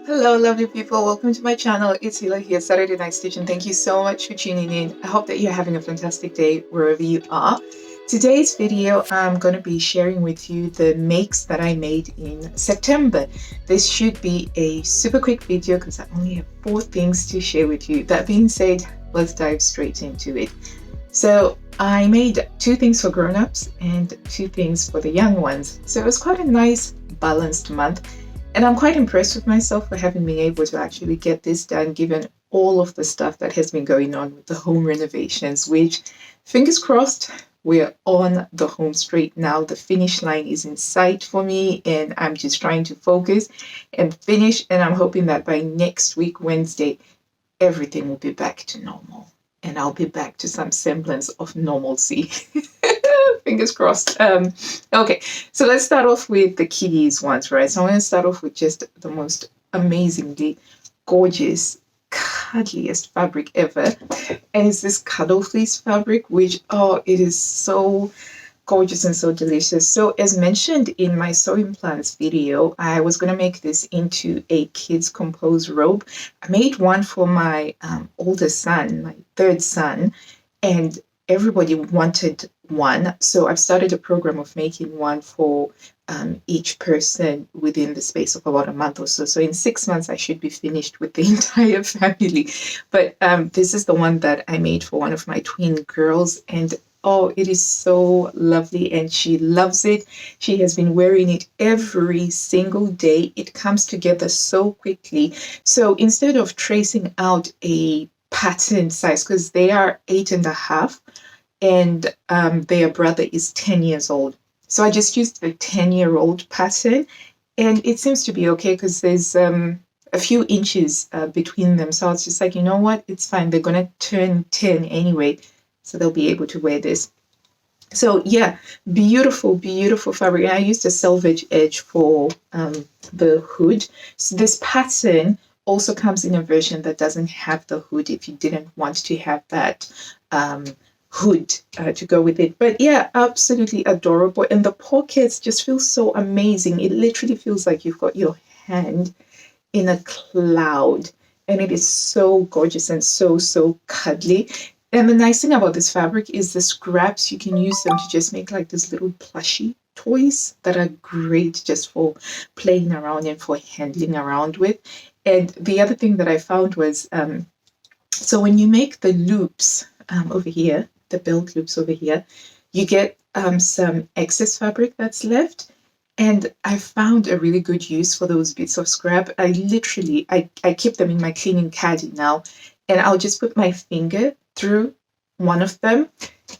Hello, lovely people. Welcome to my channel. It's Hila here, Saturday Night Stitch, and thank you so much for tuning in. I hope that you're having a fantastic day wherever you are. Today's video, I'm going to be sharing with you the makes that I made in September. This should be a super quick video because I only have 4 things to share with you. That being said, let's dive straight into it. So I made 2 things for grown-ups and 2 things for the young ones. So it was quite a nice balanced month. And I'm quite impressed with myself for having been able to actually get this done, given all of the stuff that has been going on with the home renovations, which, fingers crossed, we're on the home straight now. The finish line is in sight for me, and I'm just trying to focus and finish. And I'm hoping that by next week, Wednesday, everything will be back to normal. And I'll be back to some semblance of normalcy. Fingers crossed. Okay, so let's start off with the kiddies ones, right? So I'm going to start off with just the most amazingly gorgeous, cuddliest fabric ever. And it's this cuddle fleece fabric, which, oh, it is so gorgeous and so delicious. So as mentioned in my sewing plans video, I was going to make this into a kids compose robe. I made one for my oldest son, my 3rd son, and everybody wanted one. So I've started a program of making one for each person within the space of about a month or so. So in 6 months, I should be finished with the entire family. But this is the one that I made for one of my twin girls. And oh, it is so lovely and she loves it. She has been wearing it every single day. It comes together so quickly. So instead of tracing out a pattern size, because they are 8.5 and their brother is 10 years old. So I just used the 10-year-old pattern and it seems to be okay because there's a few inches between them. So I was just like, you know what, it's fine. They're going to turn 10 anyway. So they'll be able to wear this. So yeah, beautiful, beautiful fabric. And I used a selvage edge for the hood. So this pattern also comes in a version that doesn't have the hood if you didn't want to have that hood to go with it. But yeah, absolutely adorable. And the pockets just feel so amazing. It literally feels like you've got your hand in a cloud. And it is so gorgeous and so, so cuddly. And the nice thing about this fabric is the scraps, you can use them to just make like these little plushy toys that are great just for playing around and for handling around with. And the other thing that I found was, so when you make the loops over here, the belt loops over here, you get some excess fabric that's left. And I found a really good use for those bits of scrap. I keep them in my cleaning caddy now, and I'll just put my finger through one of them,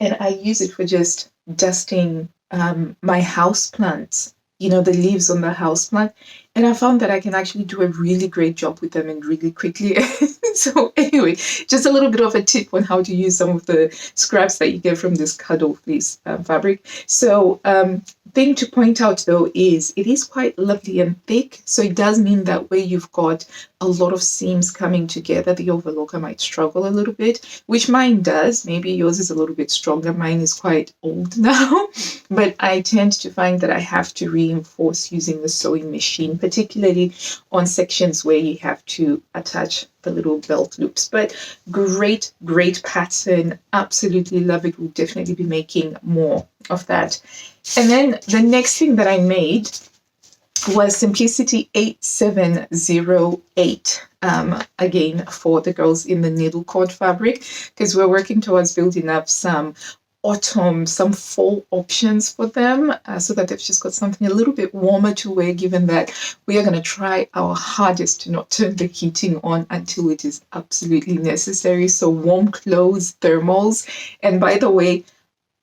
and I use it for just dusting my house plants, you know, the leaves on the house plant. And I found that I can actually do a really great job with them and really quickly. So anyway, just a little bit of a tip on how to use some of the scraps that you get from this cuddle fleece fabric. So thing to point out though is it is quite lovely and thick. So it does mean that where you've got a lot of seams coming together, the overlocker might struggle a little bit, which mine does. Maybe yours is a little bit stronger. Mine is quite old now, but I tend to find that I have to reinforce using the sewing machine, particularly on sections where you have to attach the little belt loops. But great, great pattern. Absolutely love it. We'll definitely be making more of that. And then the next thing that I made was Simplicity 8708. Again, for the girls in the needle cord fabric, because we're working towards building up some autumn, some fall options for them, so that they've just got something a little bit warmer to wear, given that we are going to try our hardest to not turn the heating on until it is absolutely necessary. So warm clothes, thermals. And by the way,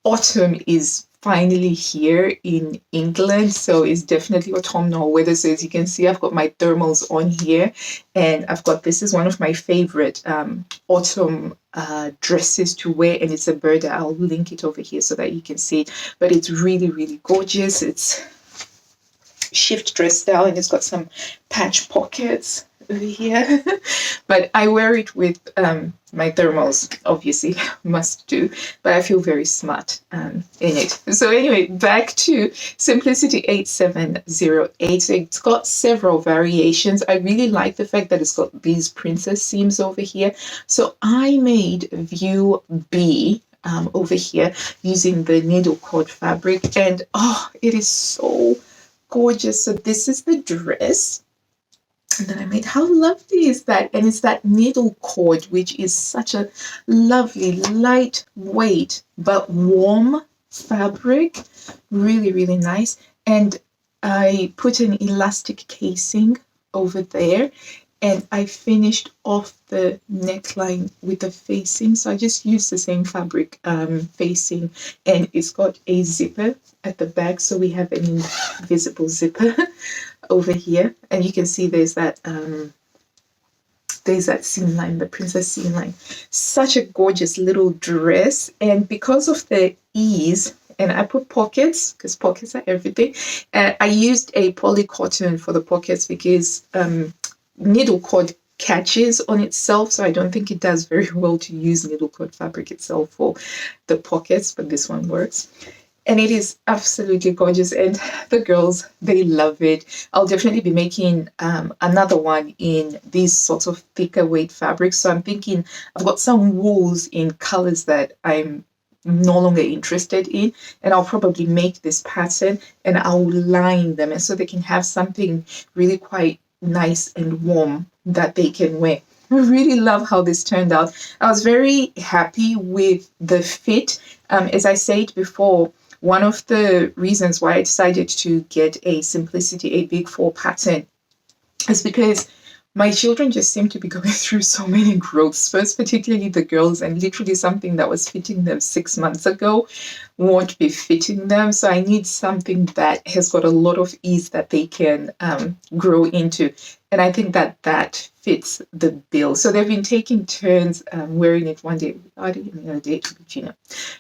autumn is finally here in England, so it's definitely autumnal weather. So as you can see, I've got my thermals on here, and I've got, this is one of my favorite autumn dresses to wear, and it's a Burda. I'll link it over here so that you can see it, but it's really, really gorgeous. It's shift dress style, and it's got some patch pockets. over here. But I wear it with my thermals, obviously, must do. But I feel very smart in it. So anyway, back to Simplicity 8708. So it's got several variations. I really like the fact that it's got these princess seams over here. So I made view B over here using the needle cord fabric, and oh, it is so gorgeous. So this is the dress that I made. How lovely is that? And it's that needle cord, which is such a lovely, lightweight, but warm fabric. Really, really nice. And I put an elastic casing over there, and I finished off the neckline with the facing. So I just used the same fabric facing, and it's got a zipper at the back. So we have an invisible zipper over here, and you can see there's that seam line, the princess seam line. Such a gorgeous little dress, and because of the ease, and I put pockets because pockets are everything. I used a poly cotton for the pockets because needle cord catches on itself, so I don't think it does very well to use needle cord fabric itself for the pockets, but this one works. And it is absolutely gorgeous, and the girls, they love it. I'll definitely be making another one in these sorts of thicker weight fabrics. So I'm thinking I've got some wools in colors that I'm no longer interested in, and I'll probably make this pattern and I'll line them, and so they can have something really quite nice and warm that they can wear. I really love how this turned out. I was very happy with the fit. As I said before, one of the reasons why I decided to get a Simplicity, a Big 4 pattern, is because my children just seem to be going through so many growth spurts, particularly the girls, and literally something that was fitting them 6 months ago won't be fitting them. So I need something that has got a lot of ease that they can grow into. And I think that that fits the bill. So they've been taking turns wearing it one day, the other day, Gina.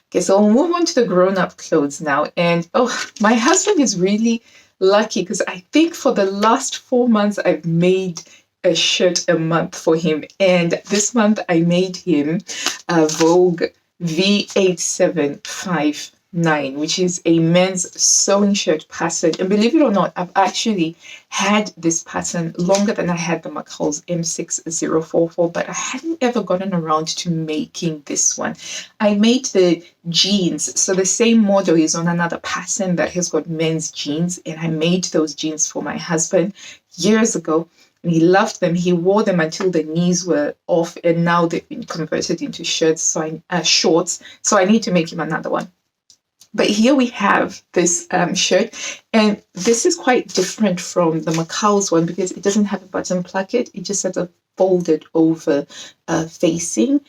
Okay, so we'll move on to the grown-up clothes now. And oh, my husband is really lucky because I think for the last 4 months I've made a shirt a month for him, and this month I made him a Vogue V8759, which is a men's sewing shirt pattern. And believe it or not, I've actually had this pattern longer than I had the McCall's M6044, but I hadn't ever gotten around to making this one. I made the jeans, so the same model is on another pattern that has got men's jeans, and I made those jeans for my husband years ago. And he loved them. He wore them until the knees were off, and now they've been converted into shorts. So I need to make him another one. But here we have this shirt, and this is quite different from the McCall's one because it doesn't have a button placket. It just has a folded over facing.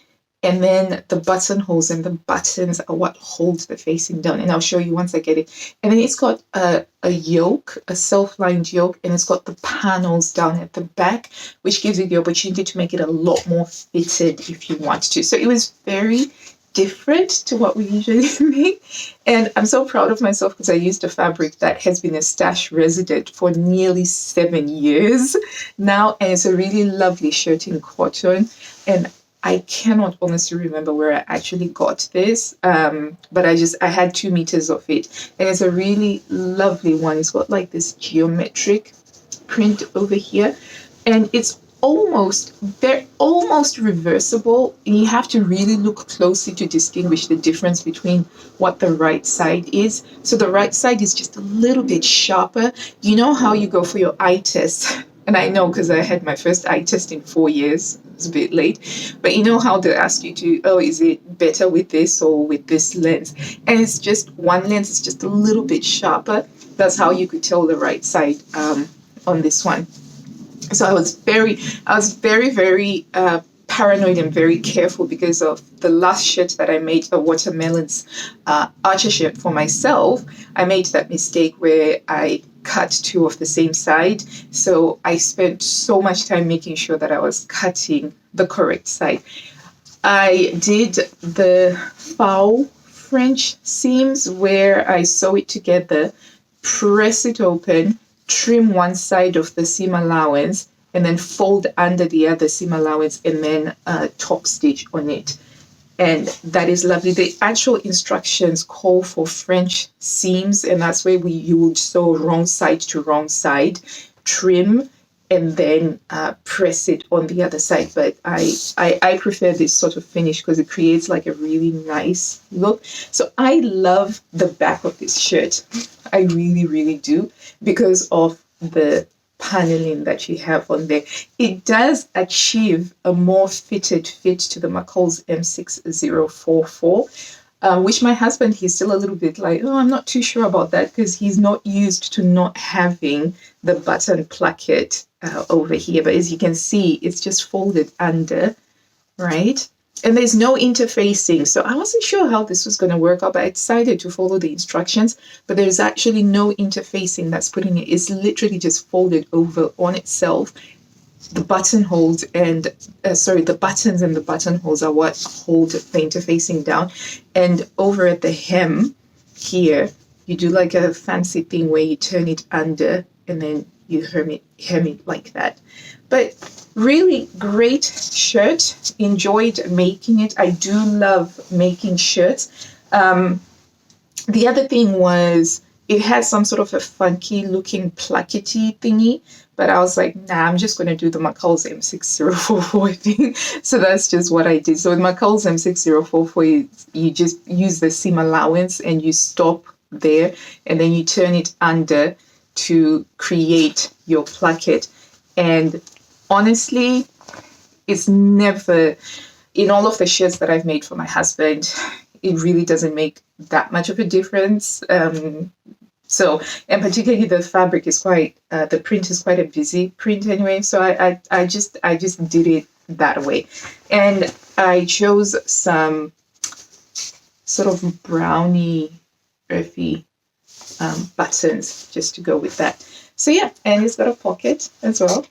And then the buttonholes and the buttons are what holds the facing down. And I'll show you once I get it. And then it's got a yoke, a self-lined yoke, and it's got the panels down at the back, which gives you the opportunity to make it a lot more fitted if you want to. So it was very different to what we usually make. And I'm so proud of myself because I used a fabric that has been a stash resident for nearly 7 years now. And it's a really lovely shirt in cotton. And I cannot honestly remember where I actually got this, but I had 2 meters of it, and it's a really lovely one. It's got like this geometric print over here, and it's they're almost reversible, and you have to really look closely to distinguish the difference between what the right side is. So the right side is just a little bit sharper. You know how you go for your eye test? And I know because I had my first eye test in 4 years. It's a bit late. But you know how they ask you to, is it better with this or with this lens? And it's just one lens is just a little bit sharper. That's how you could tell the right side on this one. So I was very, very paranoid and very careful because of the last shirt that I made, the Watermelons Archer shirt for myself. I made that mistake where I cut 2 of the same side. So I spent so much time making sure that I was cutting the correct side. I did the foul French seams where I sew it together, press it open, trim one side of the seam allowance, and then fold under the other seam allowance and then top stitch on it. And that is lovely. The actual instructions call for French seams, and that's where you would sew wrong side to wrong side, trim, and then press it on the other side. But I prefer this sort of finish because it creates like a really nice look. So I love the back of this shirt. I really, really do, because of the paneling that you have on there. It does achieve a more fitted fit to the McCall's M6044, which my husband, he's still a little bit like, oh, I'm not too sure about that, because he's not used to not having the button placket over here. But as you can see, it's just folded under, right? And there's no interfacing. So I wasn't sure how this was going to work out, but I decided to follow the instructions. But there's actually no interfacing that's putting it. It's literally just folded over on itself. The buttonholes and, the buttons and the buttonholes are what hold the interfacing down. And over at the hem here, you do like a fancy thing where you turn it under and then you hem it like that. But really great shirt. Enjoyed making it. I do love making shirts. The other thing was it had some sort of a funky looking plackety thingy, but I was like, nah, I'm just going to do the McCall's M6044 thing. So that's just what I did. So with McCall's M6044, you just use the seam allowance and you stop there, and then you turn it under to create your placket. And honestly, it's never, in all of the shirts that I've made for my husband, it really doesn't make that much of a difference. And particularly the fabric is quite, the print is quite a busy print anyway. So I just did it that way. And I chose some sort of browny, earthy buttons just to go with that. So yeah, and it's got a pocket as well.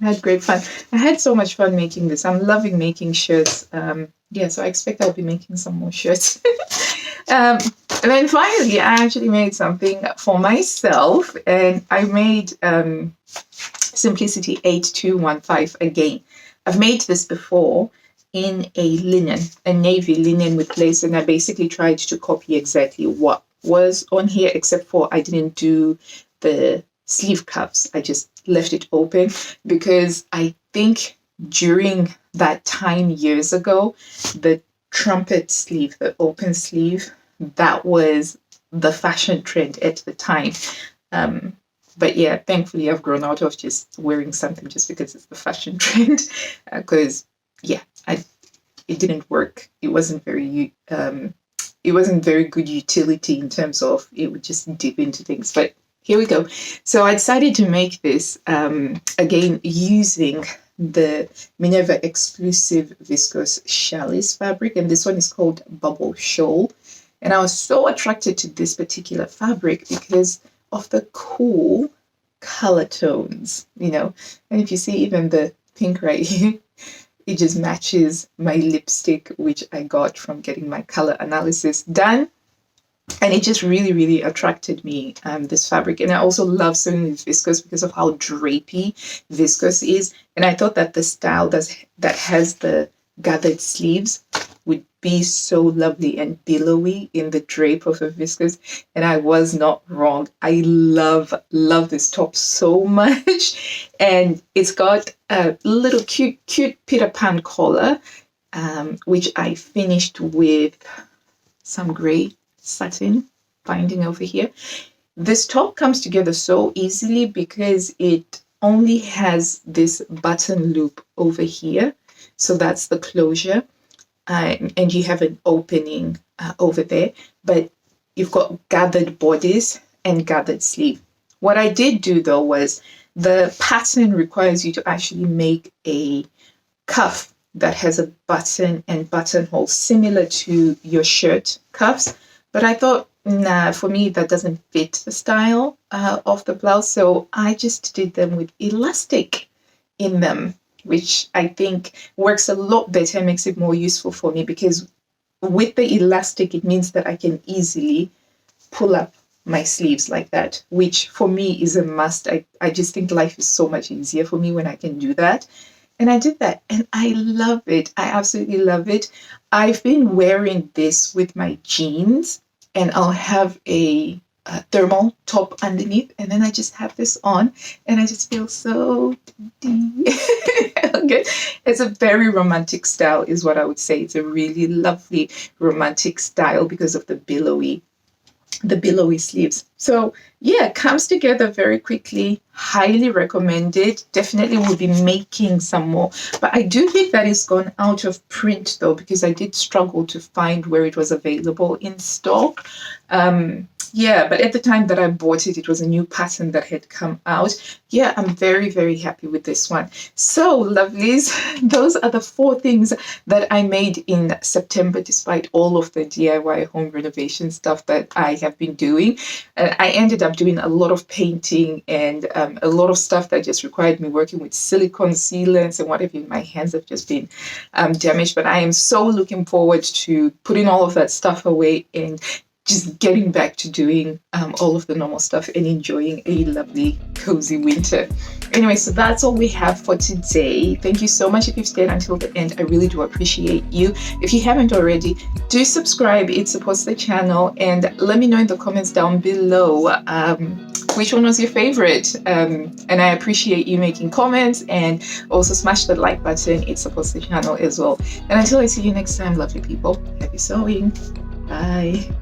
I had great fun. I had so much fun making this. I'm loving making shirts. So I expect I'll be making some more shirts. And then finally, I actually made something for myself, and I made Simplicity 8215 again. I've made this before in a navy linen with lace, and I basically tried to copy exactly what was on here, except for I didn't do the sleeve cuffs. I just left it open because I think during that time years ago, the trumpet sleeve, the open sleeve, that was the fashion trend at the time. But yeah, thankfully I've grown out of just wearing something just because it's the fashion trend. Because it didn't work. It wasn't very good utility in terms of it would just dip into things. But here we go. So I decided to make this again using the Minerva exclusive viscose Shawl fabric, and this one is called Bubble Shawl. And I was so attracted to this particular fabric because of the cool color tones, And if you see even the pink right here, it just matches my lipstick, which I got from getting my color analysis done. And it just really, really attracted me, this fabric. And I also love sewing with viscose because of how drapey viscose is. And I thought that the style that has the gathered sleeves would be so lovely and billowy in the drape of a viscose. And I was not wrong. I love this top so much. And it's got a little cute Peter Pan collar, which I finished with some gray satin binding over here. This top comes together so easily because it only has this button loop over here. So that's the closure. And you have an opening over there, but you've got gathered bodice and gathered sleeve. What I did do though was the pattern requires you to actually make a cuff that has a button and buttonhole similar to your shirt cuffs. But I thought, nah, for me, that doesn't fit the style of the blouse. So I just did them with elastic in them, which I think works a lot better, makes it more useful for me, because with the elastic, it means that I can easily pull up my sleeves like that, which for me is a must. I just think life is so much easier for me when I can do that. And I did that and I love it. I absolutely love it. I've been wearing this with my jeans, and I'll have a thermal top underneath, and then I just have this on and I just feel so good. It's a very romantic style is what I would say. It's a really lovely romantic style because of the billowy sleeves. So yeah, it comes together very quickly. Highly recommended. Definitely will be making some more. But I do think that it's gone out of print though, because I did struggle to find where it was available in stock. Yeah, but at the time that I bought it, it was a new pattern that had come out. Yeah, I'm very, very happy with this one. So, lovelies, those are the 4 things that I made in September, despite all of the DIY home renovation stuff that I have been doing. I ended up doing a lot of painting and a lot of stuff that just required me working with silicone sealants and whatever. My hands have just been damaged, but I am so looking forward to putting all of that stuff away and just getting back to doing all of the normal stuff and enjoying a lovely, cozy winter. Anyway, so that's all we have for today. Thank you so much if you've stayed until the end. I really do appreciate you. If you haven't already, do subscribe. It supports the channel. And let me know in the comments down below which one was your favorite. And I appreciate you making comments, and also smash the like button. It supports the channel as well. And until I see you next time, lovely people, happy sewing. Bye.